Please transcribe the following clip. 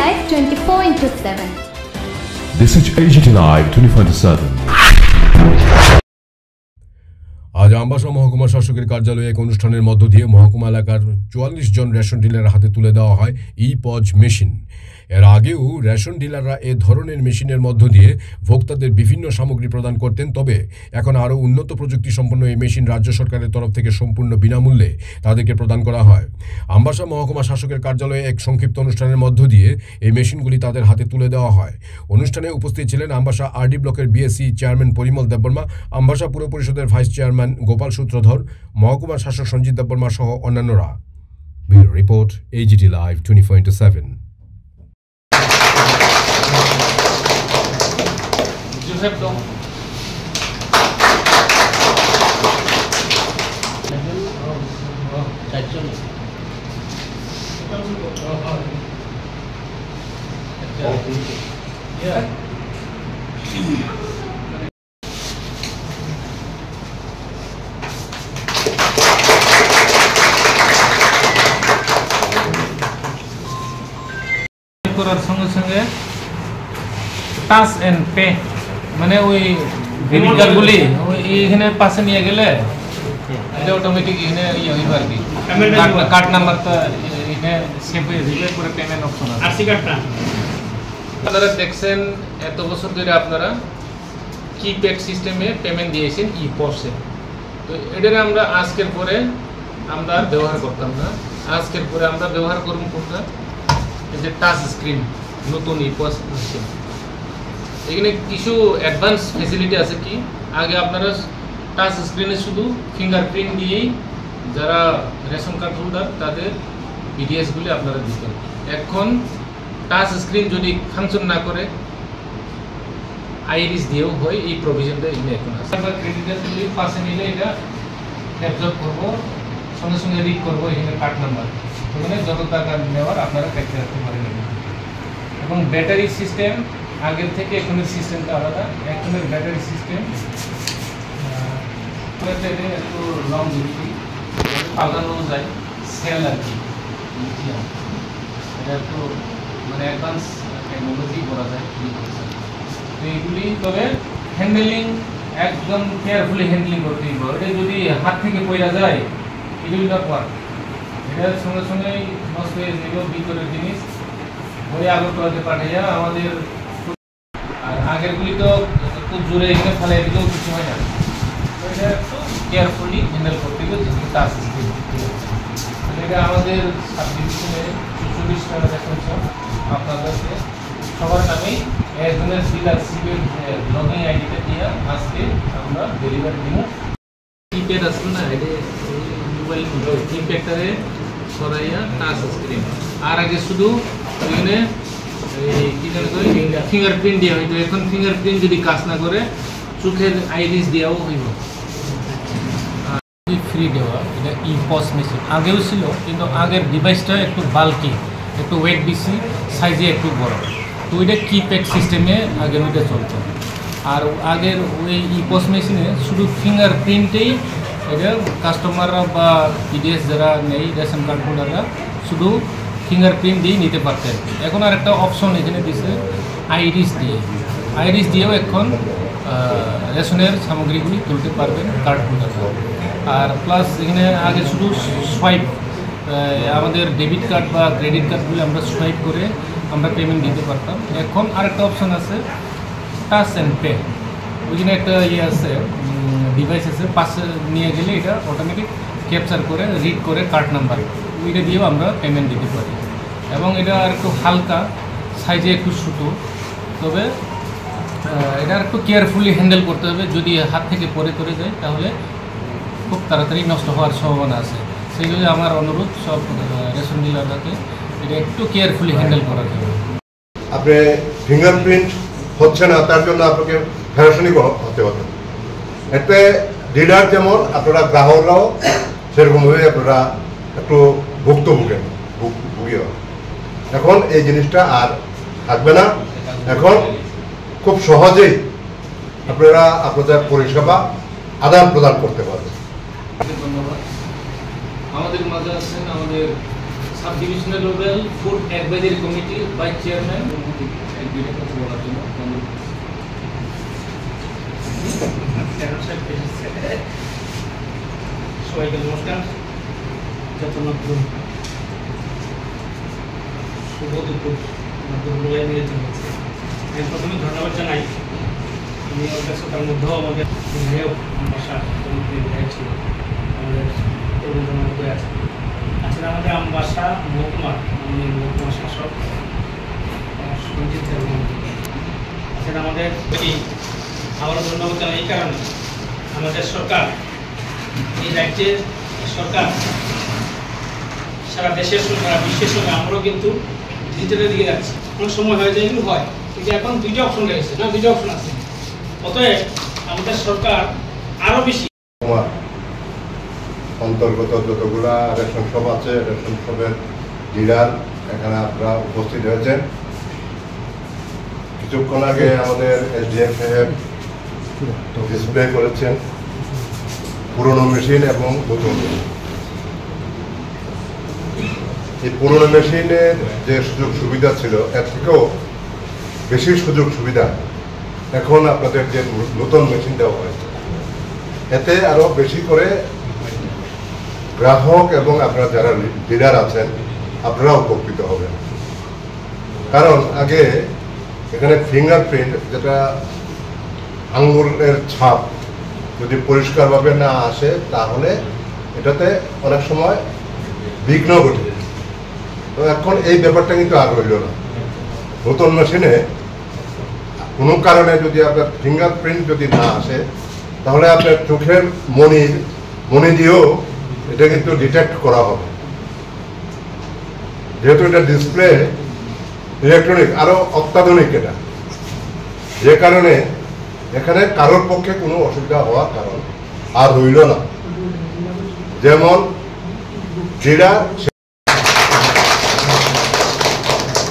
Live 24/7. This is AGT Live 24/7. আজ আমবাসা মহকুমা শাসকের কার্যালয়ে এক অনুষ্ঠানের মধ্য দিয়ে মহকুমা এলাকার 44 জন রেশন ডিলারের হাতে তুলে দেওয়া হয় ই-পজ মেশিন। এর আগেও রেশন ডিলাররা এ ধরনের মেশিনের মধ্য দিয়ে ভোক্তাদের বিভিন্ন সামগ্রী প্রদান করতেন, তবে এখন আরও উন্নত প্রযুক্তি সম্পন্ন এই মেশিন রাজ্য সরকারের তরফ থেকে সম্পূর্ণ বিনামূল্যে তাদেরকে প্রদান করা হয়। আমবাসা মহকুমা শাসকের কার্যালয়ে এক সংক্ষিপ্ত অনুষ্ঠানের মধ্য দিয়ে এই মেশিনগুলি তাদের হাতে তুলে দেওয়া হয়। অনুষ্ঠানে উপস্থিত ছিলেন আমবাসা আরডি ব্লকের বিএসসি চেয়ারম্যান পরিমল দেববর্মা, আমবাসা পুর পরিষদের ভাইস চেয়ারম্যান গোপাল সূত্রধর, মহকুমা শাসক সঞ্জিত দেববর্মা সহ অন্যান্যরা। Report AGT Live 24/7। করার সঙ্গে সঙ্গে টাচ এন্ড পে মানে ওই ডেবিট কার্ডগুলি এইখানে পাশে নিয়ে গেলে এটা অটোমেটিক এখানে হইবে আর কি কার্ড নাম্বারটা এখানে সেভ হয়ে যাবে, পরে পেমেন্ট অপশন আছে। আরসি কার্ডটা আপনারা দেখছেন এত বছর ধরে আপনারা কিপ্যাড সিস্টেমে পেমেন্ট দিয়েছেন ই-পসে, তো এটারে আমরা আজকের পরে আমরা ব্যবহার করতাম না। আজকের পরে আমরা ব্যবহার করব কোনটা, এই যে টাচ স্ক্রিন নতুন ই-পস মেশিন। এখানে কিছু অ্যাডভান্স ফ্যাসিলিটি আছে। কি আগে আপনারা টাচ স্ক্রিনে শুধু ফিঙ্গারপ্রিন্ট দিয়েই যারা রেশন কার্ড হোল্ডার তাদের বিডিএসগুলি আপনারা দিতেন। এখন টাচ স্ক্রিন যদি ফাংশন না করে আইরিস দিয়েও হয়, এই প্রভিশনটা এখানে এখন আছে। আমরা ক্রেডিটারগুলি পাশে নিলে এটা অ্যাবজর্ব করবো, সঙ্গে সঙ্গে রিড করবো এখানে কার্ড নাম্বার, ওখানে যত টাকা নেওয়ার আপনারা দেখতে রাখতে পারেন। এবং ব্যাটারি সিস্টেম আগের থেকে এখনের সিস্টেমটা আলাদা। এখনের ব্যাটারি সিস্টেম একটু লং জিবি পাল্টানো যায়, সেল আর কি, এটা একটু মানে অ্যাডভান্স টেকনোলজি করা যায়। তো এইগুলি তবে হ্যান্ডেলিং একদম কেয়ারফুলি হ্যান্ডলিং করতে হবে। এটা যদি হাত থেকে পড়া যায় এগুলি না পার, এটার সঙ্গে সঙ্গেই নষ্ট হয়ে যাবে ভিতরের জিনিস, ওই আগরতলাতে পাঠাইয়া আমাদের। আর আগেরগুলি তো একটু জোরে এখানে ফেলে দিলেও কিছু হয় না, এটা একটু কেয়ারফুলি হ্যান্ডেল করতে হবে। যেহেতু টাচ স্ক্রিন এটা আমাদের সাব ডিভিশনে 44টা রেশন শপ আপনাদেরকে সবার নামেই একজনের ডিলারশিপের লগইন আইডিটা দিয়ে আজকে আমরা ডেলিভারি দিব। কিপ্যাড আসলো না, এটা মোবাইল কিপ্যাডটারে সরাইয়া টাচ স্ক্রিন। আর আগে শুধু এখানে ফিঙ্গারপ্রিন্ট দেওয়া হইতো, এখন ফিঙ্গারপ্রিন্ট যদি কাজ না করে চোখের আইরিস দেওয়াও হইব। ফ্রি দেওয়া এটা ই-পস মেশিন আগেও ছিল, কিন্তু আগের ডিভাইসটা একটু বাল্কি, একটু ওয়েট বেশি, সাইজে একটু বড়, তো ওইটা কিপ্যাড সিস্টেমে আগের ওইটা চলতো। আর আগের ওই ই-পস মেশিনে শুধু ফিঙ্গারপ্রিন্টেই এটা কাস্টমাররা বা পিডিএস যারা নেই রেশন কার্ড হোল্ডাররা শুধু ফিঙ্গারপ্রিন্ট দিয়ে নিতে পারতেন। এখন আর একটা অপশন এখানে দিচ্ছে আইরিস দিয়ে, আইরিস দিয়েও এখন রেশনের সামগ্রীগুলি তুলতে পারবেন কার্ড হোল্ডাররা। আর প্লাস এখানে আগে শুধু সোয়াইপ, আমাদের ডেবিট কার্ড বা ক্রেডিট কার্ডগুলি আমরা সোয়াইপ করে আমরা পেমেন্ট দিতে পারতাম। এখন আরেকটা অপশন আছে টাচ অ্যান্ড পে, ওইখানে একটা আছে ডিভাইস আছে, পাশে নিয়ে গেলে এটা অটোমেটিক ক্যাপচার করে রিড করে কার্ড নাম্বার, ওইটা দিয়েও আমরা পেমেন্ট দিতে পারি। এবং এটা আর একটু হালকা সাইজে একটু ছোটো, তবে এটা একটু কেয়ারফুলি হ্যান্ডেল করতে হবে। যদি হাত থেকে পরে যায় তাহলে খুব তাড়াতাড়ি নষ্ট হওয়ার সম্ভাবনা আছে। সেই জন্য আমার অনুরোধ সব রেশন ডিলারকে এটা একটু কেয়ারফুলি হ্যান্ডেল করা যাবে। আপনি ফিঙ্গারপ্রিন্ট হচ্ছে না তার জন্য আপনাকে ফেরাসনি হতে হতো। এতে ডিলার যেমন আপনারা গ্রাহকরাও সেরকমভাবে আপনারা একটু ভুগিয়ে। এখন এই জিনিসটা আর থাকবে না। এখন খুব সহজেই আপনারা আপনাদের পরিষেবা আদান প্রদান করতে পারবেন। ধন্যবাদ। আমাদের মাঝে আছেন আমাদের sub divisional level food advisory committee vice chairman বলার জন্য সবাইকে নমস্কার। যথামাত্র শুভ দুপুর নির্বাচন হচ্ছে। আমি প্রথমে ধন্যবাদ জানাই আমি ওর কাছে তার মধ্যেও আমাদের বিধায়ক আমবাসা বিধায়ক ছিল আমাদের তরুণদের মধ্যে আছে আছেন আমাদের আমবাসা মহকুমার মাননীয় মহকুমা শাসক সঞ্জিত আছেন আমাদের। আবারও ধন্যবাদ জানাই এই কারণে আমাদের সরকার, এই রাজ্যের সরকার সারা দেশের সঙ্গে সারা বিশ্বের সঙ্গে আমরাও কিন্তু ডিজিটালের দিকে যাচ্ছি। অনেক সময় হয়ে যায় কিন্তু হয় কিন্তু এখন দুইটা অপশন রয়েছে না, দুইটা অপশন আছে। অতএব আমাদের সরকার আরও বেশি অন্তর্গত যতগুলা রেশন শপ আছে রেশন শপের ডিলার এখানে আপনারা উপস্থিত হয়েছেন। কিছুক্ষণ আগে আমাদের এসডিএম সাহেব ডিসপ্লে করেছেন পুরনো মেশিন এবং নতুন মেশিন। এই পুরনো মেশিনের যে সুযোগ সুবিধা ছিল এর থেকেও বেশি সুযোগ সুবিধা এখন আপনাদের যে নতুন মেশিন দেওয়া হয়েছে, এতে আরো বেশি করে গ্রাহক এবং আপনারা যারা ডিলার আছেন আপনারা উপকৃত হবেন। কারণ আগে এখানে ফিঙ্গারপ্রিন্ট যেটা আঙ্গুলের ছাপ যদি পরিষ্কারভাবে না আসে তাহলে এটাতে অনেক সময় বিঘ্ন ঘটে। তো এখন এই ব্যাপারটা কিন্তু আর রইল না। নতুন মেশিনে কোনো কারণে যদি আপনার ফিঙ্গারপ্রিন্ট যদি না আসে তাহলে আপনার চোখের মনি দিয়েও এটা কিন্তু ডিটেক্ট করা হবে। যেহেতু এটা ডিসপ্লে ইলেকট্রনিক আরো অত্যাধুনিক এটা, যে কারণে এখানে কারোর পক্ষে কোনো অসুবিধা হওয়ার কারণ আর রইল না। যেমন যেটা